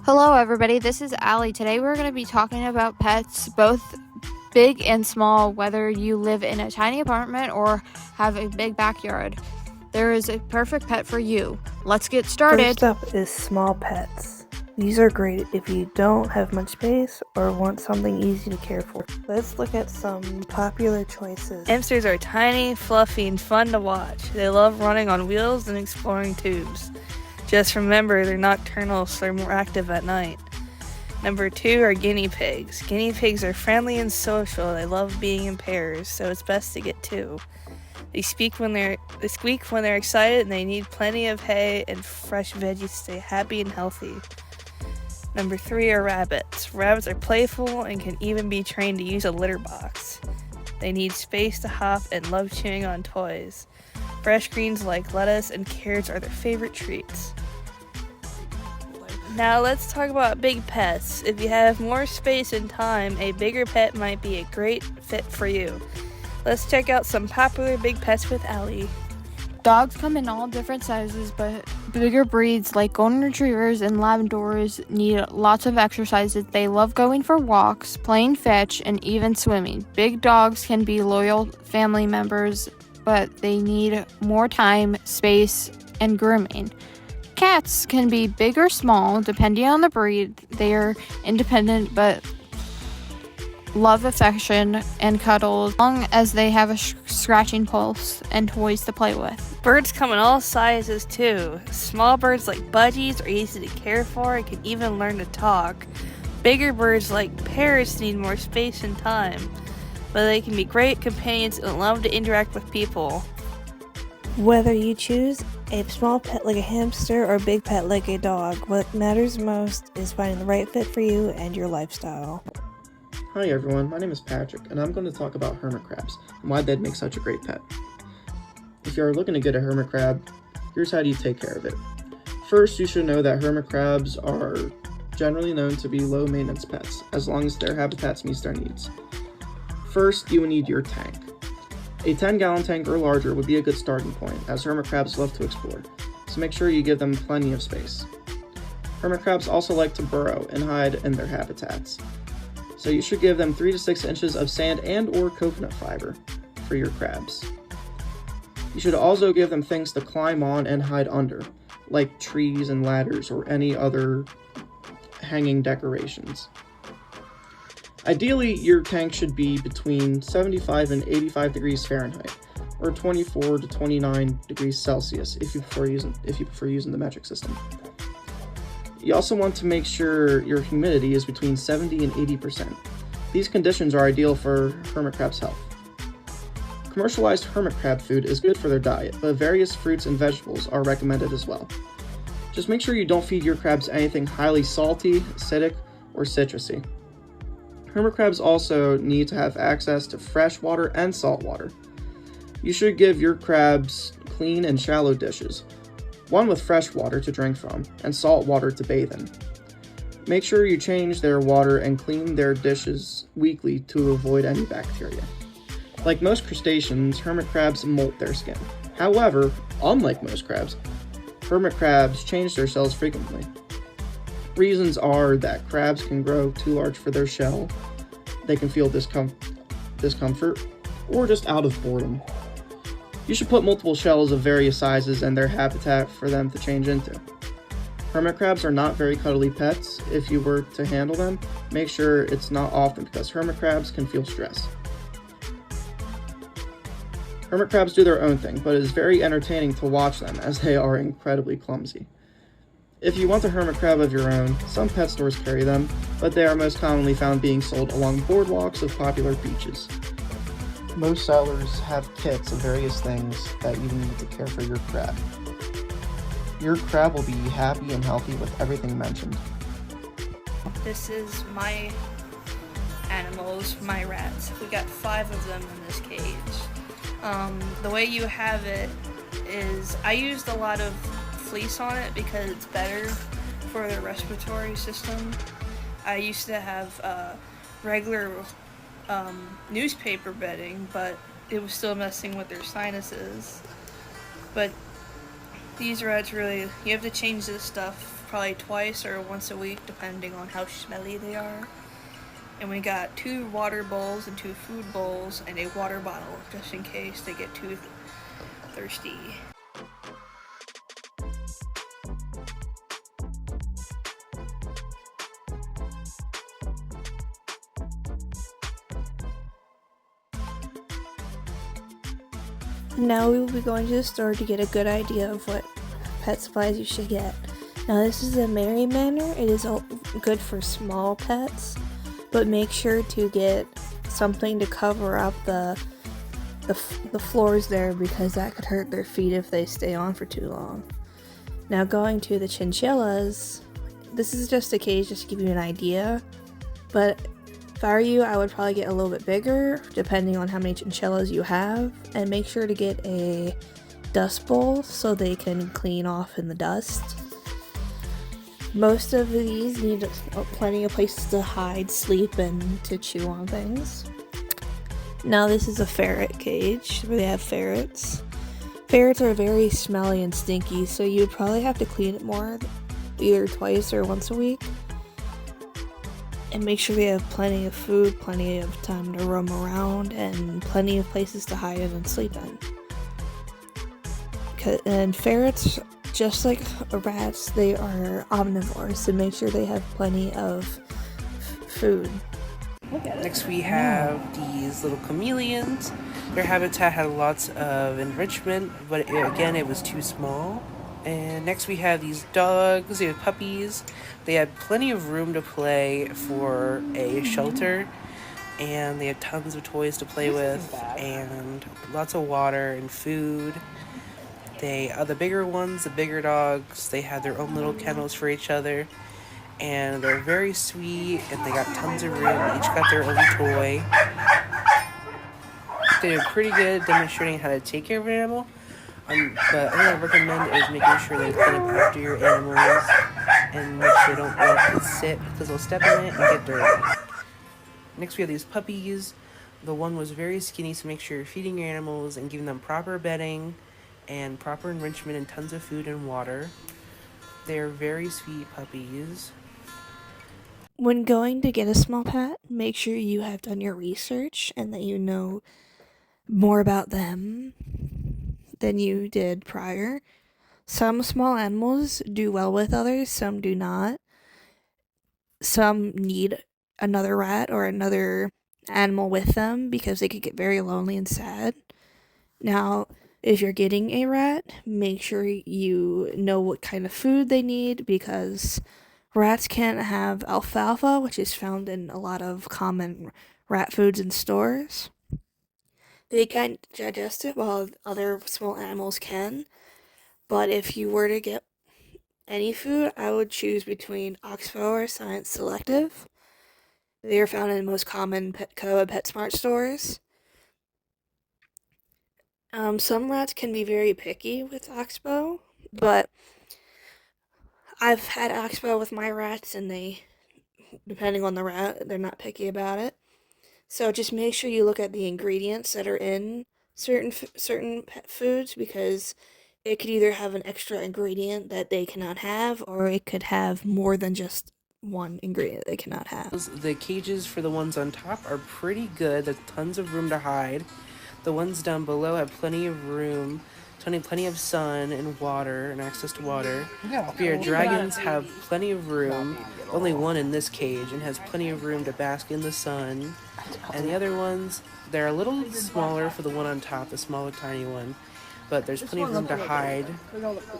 Hello, everybody. This is Allie. Today, we're going to be talking about pets, both big and small, whether you live in a tiny apartment or have a big backyard. There is a perfect pet for you. Let's get started. First up is small pets. These are great if you don't have much space or want something easy to care for. Let's look at some popular choices. Hamsters are tiny, fluffy, and fun to watch. They love running on wheels and exploring tubes. Just remember, they're nocturnal, so they're more active at night. Number 2 are guinea pigs. Guinea pigs are friendly and social. They love being in pairs, so it's best to get 2. They squeak when they're excited, and they need plenty of hay and fresh veggies to stay happy and healthy. Number 3 are rabbits. Rabbits are playful and can even be trained to use a litter box. They need space to hop and love chewing on toys. Fresh greens like lettuce and carrots are their favorite treats. Now let's talk about big pets. If you have more space and time, a bigger pet might be a great fit for you. Let's check out some popular big pets with Allie. Dogs come in all different sizes, but bigger breeds like golden retrievers and labradors need lots of exercises. They love going for walks, playing fetch, and even swimming. Big dogs can be loyal family members, but they need more time, space, and grooming. Cats can be big or small, depending on the breed. They are independent, but love affection and cuddles, as long as they have a scratching pulse and toys to play with. Birds come in all sizes too. Small birds like budgies are easy to care for and can even learn to talk. Bigger birds like parrots need more space and time, but they can be great companions and love to interact with people. Whether you choose a small pet like a hamster or a big pet like a dog, what matters most is finding the right fit for you and your lifestyle. Hi everyone, my name is Patrick, and I'm going to talk about hermit crabs and why they'd make such a great pet. If you're looking to get a hermit crab, here's how you take care of it. First, you should know that hermit crabs are generally known to be low maintenance pets, as long as their habitats meets their needs. First, you will need your tank. A 10-gallon tank or larger would be a good starting point, as hermit crabs love to explore, so make sure you give them plenty of space. Hermit crabs also like to burrow and hide in their habitats, so you should give them 3 to 6 inches of sand and or coconut fiber for your crabs. You should also give them things to climb on and hide under, like trees and ladders or any other hanging decorations. Ideally, your tank should be between 75 and 85 degrees Fahrenheit, or 24 to 29 degrees Celsius if you prefer using the metric system. You also want to make sure your humidity is between 70 and 80%. These conditions are ideal for hermit crab's health. Commercialized hermit crab food is good for their diet, but various fruits and vegetables are recommended as well. Just make sure you don't feed your crabs anything highly salty, acidic, or citrusy. Hermit crabs also need to have access to fresh water and salt water. You should give your crabs clean and shallow dishes, one with fresh water to drink from and salt water to bathe in. Make sure you change their water and clean their dishes weekly to avoid any bacteria. Like most crustaceans, hermit crabs molt their skin. However, unlike most crabs, hermit crabs change their shells frequently. Reasons are that crabs can grow too large for their shell, they can feel discomfort, or just out of boredom. You should put multiple shells of various sizes in their habitat for them to change into. Hermit crabs are not very cuddly pets. If you were to handle them, make sure it's not often because hermit crabs can feel stress. Hermit crabs do their own thing, but it is very entertaining to watch them as they are incredibly clumsy. If you want a hermit crab of your own, some pet stores carry them, but they are most commonly found being sold along boardwalks of popular beaches. Most sellers have kits of various things that you need to care for your crab. Your crab will be happy and healthy with everything mentioned. This is my animals, my rats. We got 5 of them in this cage. The way you have it is, I used a lot of fleece on it because it's better for their respiratory system. I used to have regular newspaper bedding, but it was still messing with their sinuses. But these rats really, you have to change this stuff probably twice or once a week, depending on how smelly they are. And we got 2 water bowls and 2 food bowls and a water bottle, just in case they get too thirsty. Now we will be going to the store to get a good idea of what pet supplies you should get. Now this is a Mary Manor. It is good for small pets, but make sure to get something to cover up the floors there, because that could hurt their feet if they stay on for too long. Now going to the chinchillas, this is just a cage just to give you an idea, but if I were you, I would probably get a little bit bigger depending on how many chinchillas you have, and make sure to get a dust bowl so they can clean off in the dust. Most of these need plenty of places to hide, sleep, and to chew on things. Now this is a ferret cage where they have ferrets. Ferrets are very smelly and stinky, so you would probably have to clean it more, either twice or once a week. And make sure they have plenty of food, plenty of time to roam around, and plenty of places to hide and sleep in. And ferrets, just like rats, they are omnivores, so make sure they have plenty of food. Next we have these little chameleons. Their habitat had lots of enrichment, but again it was too small. And next we have these dogs, they have puppies. They had plenty of room to play for a shelter, and they had tons of toys to play with, and lots of water and food. They the bigger ones, the bigger dogs, they had their own little kennels for each other, and they're very sweet, and they got tons of room. Each got their own toy. They did pretty good demonstrating how to take care of an animal. But what I recommend is making sure they clean up after your animals and make sure they don't let it sit, because they'll step in it and get dirty. Next we have these puppies. The one was very skinny, so make sure you're feeding your animals and giving them proper bedding and proper enrichment and tons of food and water. They're very sweet puppies. When going to get a small pet, make sure you have done your research and that you know more about them than you did prior. Some small animals do well with others, some do not. Some need another rat or another animal with them because they could get very lonely and sad. Now, if you're getting a rat, make sure you know what kind of food they need, because rats can't have alfalfa, which is found in a lot of common rat foods in stores. They can't digest it while other small animals can. But if you were to get any food, I would choose between Oxbow or Science Selective. They are found in most common Petco and PetSmart stores. Some rats can be very picky with Oxbow, but I've had Oxbow with my rats, and they, depending on the rat, they're not picky about it. So just make sure you look at the ingredients that are in certain pet foods, because it could either have an extra ingredient that they cannot have, or it could have more than just one ingredient they cannot have. The cages for the ones on top are pretty good. There's tons of room to hide. The ones down below have plenty of room, plenty of sun and water and access to water. Your dragons have plenty of room. Only one in this cage, and has plenty of room to bask in the sun. And the other ones, they're a little smaller for the one on top, the smaller tiny one. But there's plenty of room to hide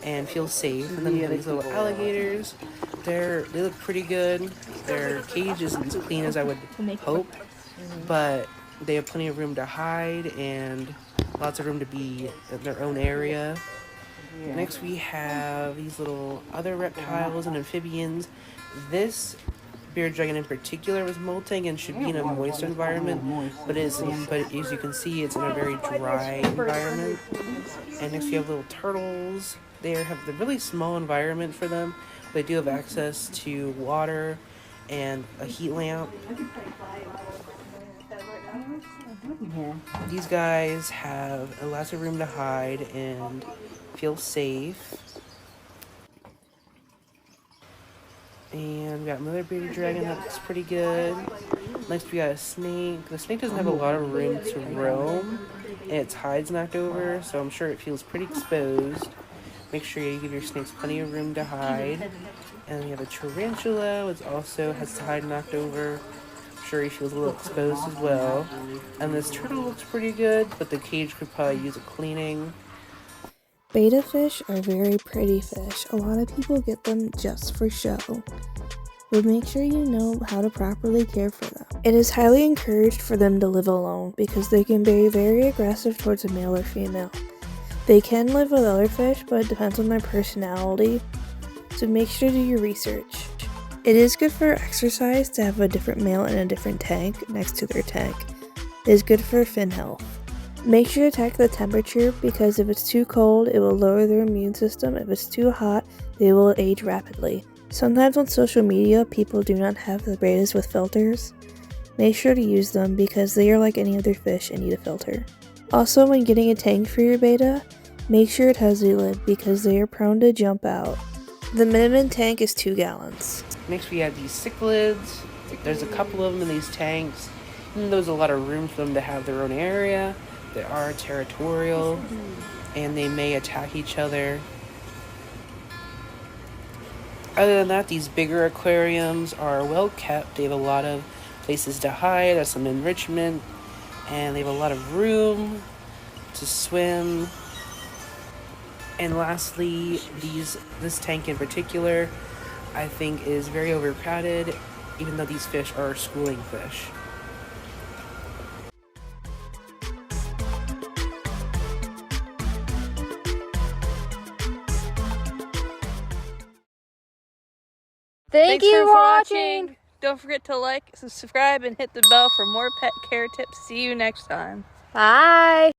and feel safe. And then we have these little alligators. They look pretty good. Their cage isn't as clean as I would hope, but they have plenty of room to hide and lots of room to be in their own area. Next we have these little other reptiles and amphibians. This bearded dragon in particular was molting and should be in a moist environment, but as you can see, it's in a very dry environment. And next we have little turtles. They have the really small environment for them. They do have access to water and a heat lamp. These guys have lots of room to hide and feel safe. And we got another bearded dragon that looks pretty good. Next we got a snake. The snake doesn't have a lot of room to roam, and its hide's knocked over, so I'm sure it feels pretty exposed. Make sure you give your snakes plenty of room to hide. And we have a tarantula, which also has its hide knocked over. I'm sure he feels a little exposed as well. And this turtle looks pretty good, but the cage could probably use a cleaning. Betta fish are very pretty fish. A lot of people get them just for show. But make sure you know how to properly care for them. It is highly encouraged for them to live alone because they can be very aggressive towards a male or female. They can live with other fish, but it depends on their personality, so make sure to do your research. It is good for exercise to have a different male in a different tank next to their tank. It is good for fin health. Make sure to check the temperature because if it's too cold, it will lower their immune system. If it's too hot, they will age rapidly. Sometimes on social media, people do not have the Bettas with filters. Make sure to use them because they are like any other fish and need a filter. Also, when getting a tank for your Betta, make sure it has a lid because they are prone to jump out. The minimum tank is 2 gallons. Next we have these cichlids. There's a couple of them in these tanks. And there's a lot of room for them to have their own area. They are territorial, and they may attack each other. Other than that, these bigger aquariums are well kept. They have a lot of places to hide, there's some enrichment, and they have a lot of room to swim. And lastly, this tank in particular, I think is very overcrowded, even though these fish are schooling fish. Thank Thanks you for for watching. Don't forget to like, subscribe, and hit the bell for more pet care tips. See you next time. Bye.